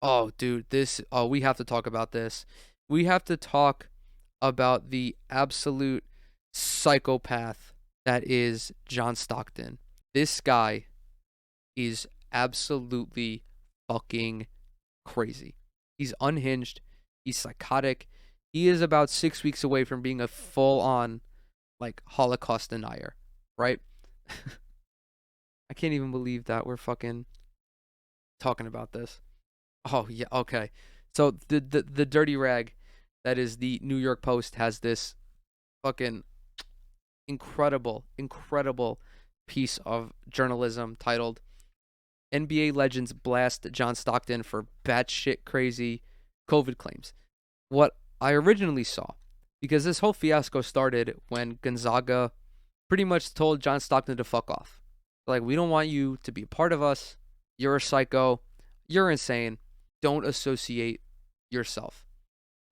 Oh, dude, we have to talk about this. We have to talk about the absolute psychopath that is John Stockton. This guy is absolutely fucking crazy. He's unhinged. He's psychotic. He is about 6 weeks away from being a full on, like, Holocaust denier, right? I can't even believe that we're fucking talking about this. Oh, yeah, okay. So the dirty rag that is the New York Post has this fucking incredible piece of journalism titled NBA Legends Blast John Stockton for Batshit Crazy COVID Claims. What I originally saw, because this whole fiasco started when Gonzaga pretty much told John Stockton to fuck off. Like, we don't want you to be a part of us. You're a psycho. You're insane. Don't associate yourself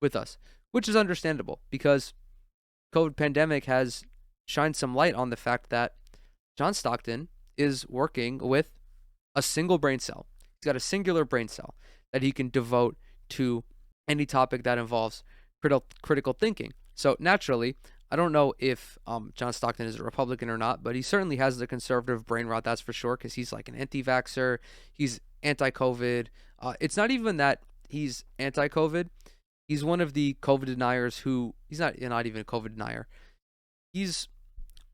with us, which is understandable because COVID pandemic has shined some light on the fact that John Stockton is working with a single brain cell. He's got a singular brain cell that he can devote to any topic that involves critical thinking. So naturally, I don't know if John Stockton is a Republican or not, but he certainly has the conservative brain rot, that's for sure, because he's like an anti-vaxxer. He's anti-COVID. It's not even that he's anti-COVID. He's one of the COVID deniers who he's not even a COVID denier. He's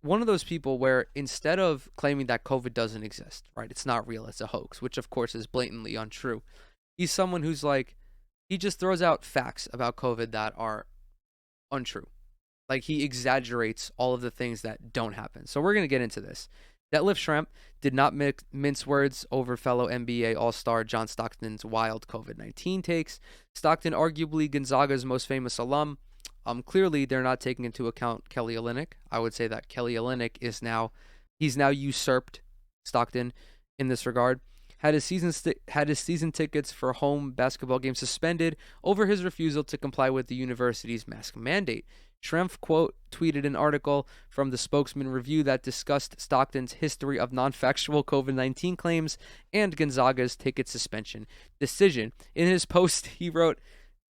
one of those people where instead of claiming that COVID doesn't exist, right? It's not real, it's a hoax, which of course is blatantly untrue. He's someone who's like, he just throws out facts about COVID that are untrue. Like, he exaggerates all of the things that don't happen. So we're going to get into this. Detlef Schrempf did not mince words over fellow NBA All-Star John Stockton's wild COVID-19 takes. Stockton, arguably Gonzaga's most famous alum, clearly they're not taking into account Kelly Olynyk. I would say that Kelly Olynyk he's now usurped Stockton in this regard. Had his season tickets for home basketball games suspended over his refusal to comply with the university's mask mandate. Schrempf, quote, tweeted an article from the Spokesman Review that discussed Stockton's history of non-factual COVID-19 claims and Gonzaga's ticket suspension decision. In his post, he wrote,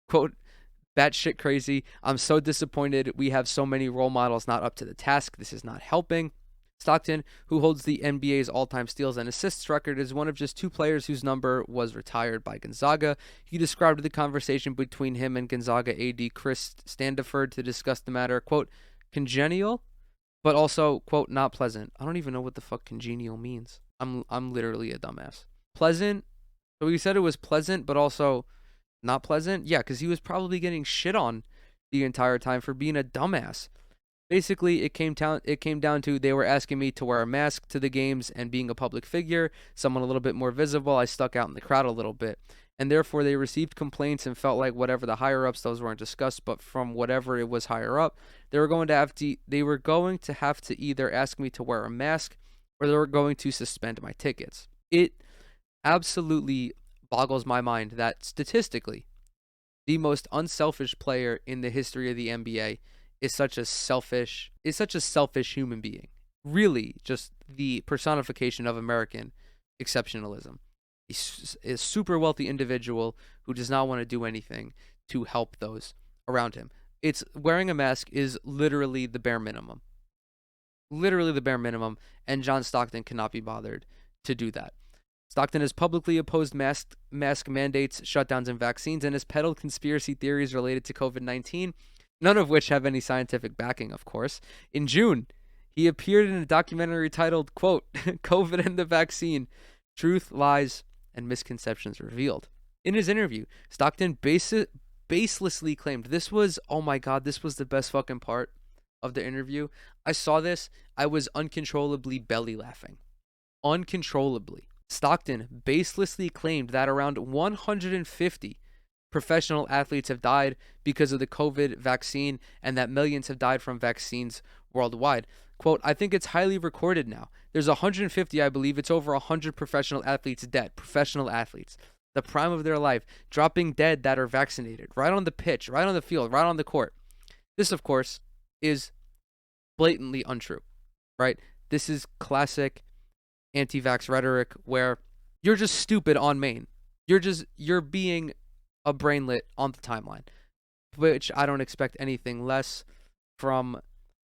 quote, "Batshit crazy. I'm so disappointed we have so many role models not up to the task. This is not helping." Stockton, who holds the NBA's all-time steals and assists record, is one of just two players whose number was retired by Gonzaga. He described the conversation between him and Gonzaga AD Chris Standiford to discuss the matter, quote, "congenial, but also, quote, not pleasant." I don't even know what the fuck congenial means. I'm literally a dumbass. Pleasant? So he said it was pleasant, but also not pleasant? Yeah, because he was probably getting shit on the entire time for being a dumbass. Basically, it came down to they were asking me to wear a mask to the games, and being a public figure, someone a little bit more visible, I stuck out in the crowd a little bit. And therefore, they received complaints and felt like whatever the higher ups, those weren't discussed, but from whatever it was higher up, they were going to have to either ask me to wear a mask or they were going to suspend my tickets. It absolutely boggles my mind that statistically, the most unselfish player in the history of the NBA is such a selfish human being. Really, just the personification of American exceptionalism. He's a super wealthy individual who does not want to do anything to help those around him. It's wearing a mask is literally the bare minimum. Literally the bare minimum, and John Stockton cannot be bothered to do that. Stockton has publicly opposed mask mandates, shutdowns, and vaccines, and has peddled conspiracy theories related to COVID-19, none of which have any scientific backing, of course. In June, he appeared in a documentary titled, quote, "COVID and the Vaccine, Truth, Lies, and Misconceptions Revealed." In his interview, Stockton baselessly claimed, this was, oh my god, this was the best fucking part of the interview. I saw this, I was uncontrollably belly laughing. Uncontrollably. Stockton baselessly claimed that around 150 professional athletes have died because of the COVID vaccine and that millions have died from vaccines worldwide. Quote, "I think it's highly recorded now. There's 150, I believe it's over 100 professional athletes dead. Professional athletes. The prime of their life, dropping dead that are vaccinated. Right on the pitch, right on the field, right on the court." This, of course, is blatantly untrue, right? This is classic anti-vax rhetoric where you're just stupid on main. You're being a brainlet on the timeline, which I don't expect anything less from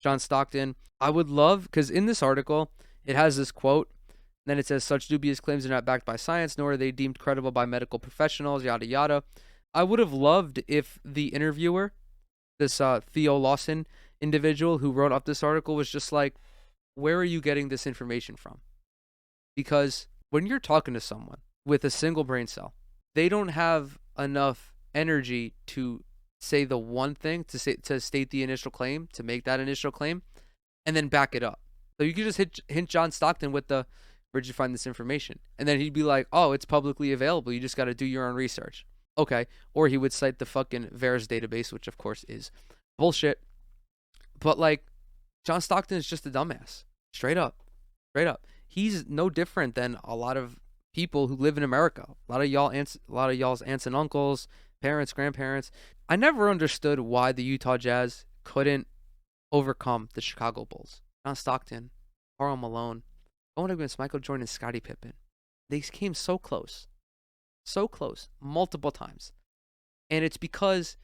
John Stockton. I would love, because in this article, it has this quote. Then it says, such dubious claims are not backed by science, nor are they deemed credible by medical professionals, yada, yada. I would have loved if the interviewer, this Theo Lawson individual who wrote up this article, was just like, where are you getting this information from? Because when you're talking to someone with a single brain cell, they don't have enough energy to say the one thing, to state the initial claim, to make that initial claim, and then back it up. So you could just hint John Stockton with the, where'd you find this information? And then he'd be like, oh, it's publicly available. You just got to do your own research. Okay. Or he would cite the fucking VAERS database, which of course is bullshit. But like, John Stockton is just a dumbass. Straight up. Straight up. He's no different than a lot of people who live in America. A lot of y'all's aunts and uncles, parents, grandparents. I never understood why the Utah Jazz couldn't overcome the Chicago Bulls. John Stockton, Karl Malone, going against Michael Jordan and Scottie Pippen. They came so close, multiple times. And it's because,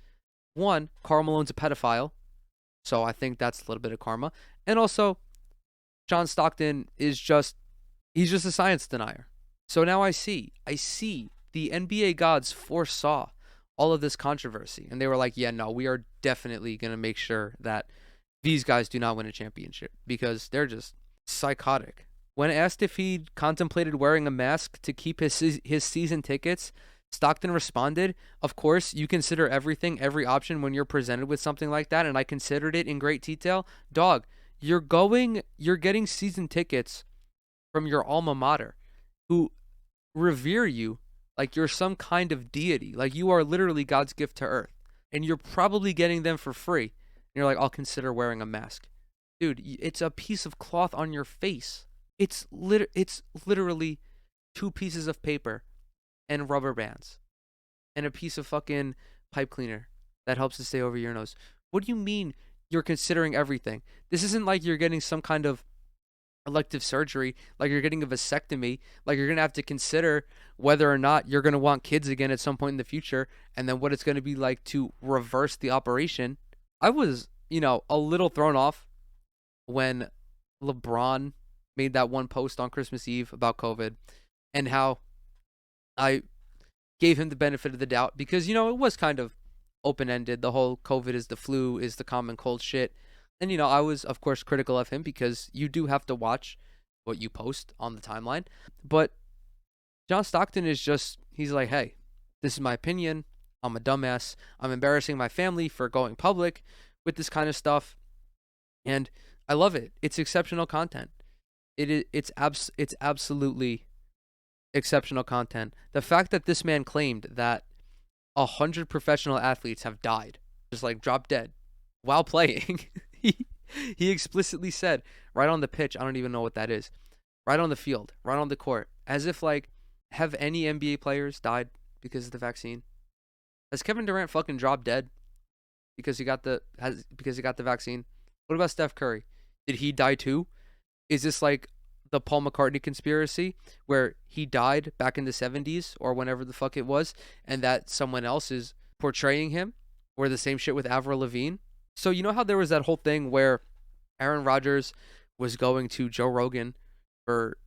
one, Karl Malone's a pedophile, so I think that's a little bit of karma. And also, John Stockton he's just a science denier. So now I see the NBA gods foresaw all of this controversy. And they were like, yeah, no, we are definitely going to make sure that these guys do not win a championship because they're just psychotic. When asked if he contemplated wearing a mask to keep his season tickets, Stockton responded, of course, you consider everything, every option when you're presented with something like that, and I considered it in great detail. Dog, you're getting season tickets from your alma mater who revere you like you're some kind of deity, like you are literally God's gift to earth, and you're probably getting them for free. And you're like, I'll consider wearing a mask. Dude, it's a piece of cloth on your face. It's literally 2 pieces of paper and rubber bands and a piece of fucking pipe cleaner that helps to stay over your nose. What do you mean you're considering everything? This isn't like you're getting some kind of elective surgery, like you're getting a vasectomy, like you're going to have to consider whether or not you're going to want kids again at some point in the future, and then what it's going to be like to reverse the operation. I was, a little thrown off when LeBron made that one post on Christmas Eve about COVID and how I gave him the benefit of the doubt because, it was kind of open-ended. The whole COVID is the flu, is the common cold shit. And, I was, of course, critical of him because you do have to watch what you post on the timeline. But John Stockton he's like, hey, this is my opinion. I'm a dumbass. I'm embarrassing my family for going public with this kind of stuff. And I love it. It's exceptional content. It's absolutely exceptional content. The fact that this man claimed that 100 professional athletes have died, just like drop dead, while playing. He explicitly said right on the pitch, I don't even know what that is, right on the field, right on the court, as if like, have any NBA players died because of the vaccine? Has Kevin Durant fucking dropped dead because he got the vaccine? What about Steph Curry? Did he die too? Is this like the Paul McCartney conspiracy where he died back in the 70s or whenever the fuck it was, and that someone else is portraying him? Or the same shit with Avril Lavigne? So you know how there was that whole thing where Aaron Rodgers was going to Joe Rogan for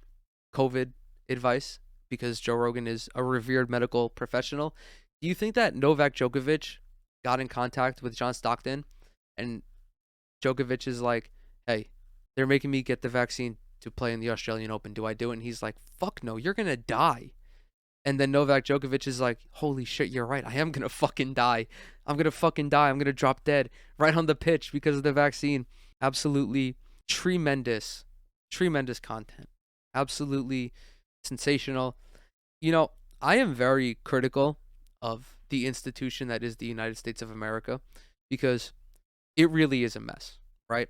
COVID advice because Joe Rogan is a revered medical professional? Do you think that Novak Djokovic got in contact with John Stockton and Djokovic is like, hey, they're making me get the vaccine to play in the Australian Open. Do I do it? And he's like, fuck no, you're going to die. And then Novak Djokovic is like, holy shit, you're right. I am going to fucking die. I'm going to fucking die. I'm going to drop dead right on the pitch because of the vaccine. Absolutely tremendous content. Absolutely sensational. I am very critical of the institution that is the United States of America because it really is a mess, right?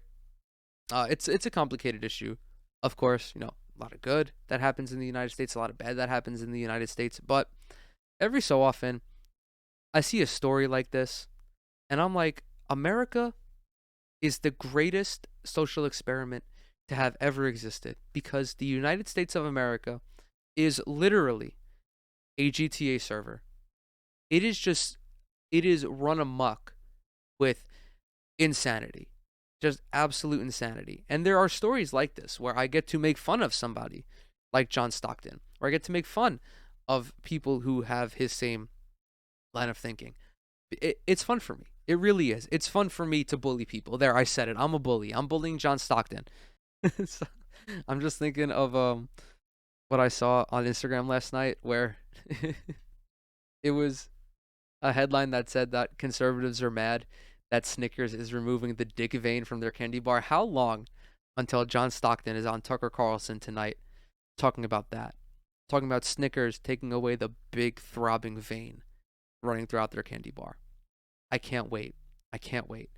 It's a complicated issue. Of course, a lot of good that happens in the United States, a lot of bad that happens in the United States. But every so often, I see a story like this, and I'm like, America is the greatest social experiment to have ever existed because the United States of America is literally a GTA server. It is just, it is run amok with insanity, just absolute insanity. And there are stories like this where I get to make fun of somebody like John Stockton, or I get to make fun of people who have his same line of thinking. It's fun for me. It really is. It's fun for me to bully people. There, I said it. I'm a bully. I'm bullying John Stockton. So, I'm just thinking of what I saw on Instagram last night, where it was a headline that said that conservatives are mad that Snickers is removing the dick vein from their candy bar. How long until John Stockton is on Tucker Carlson tonight talking about that? Talking about Snickers taking away the big throbbing vein running throughout their candy bar. I can't wait. I can't wait.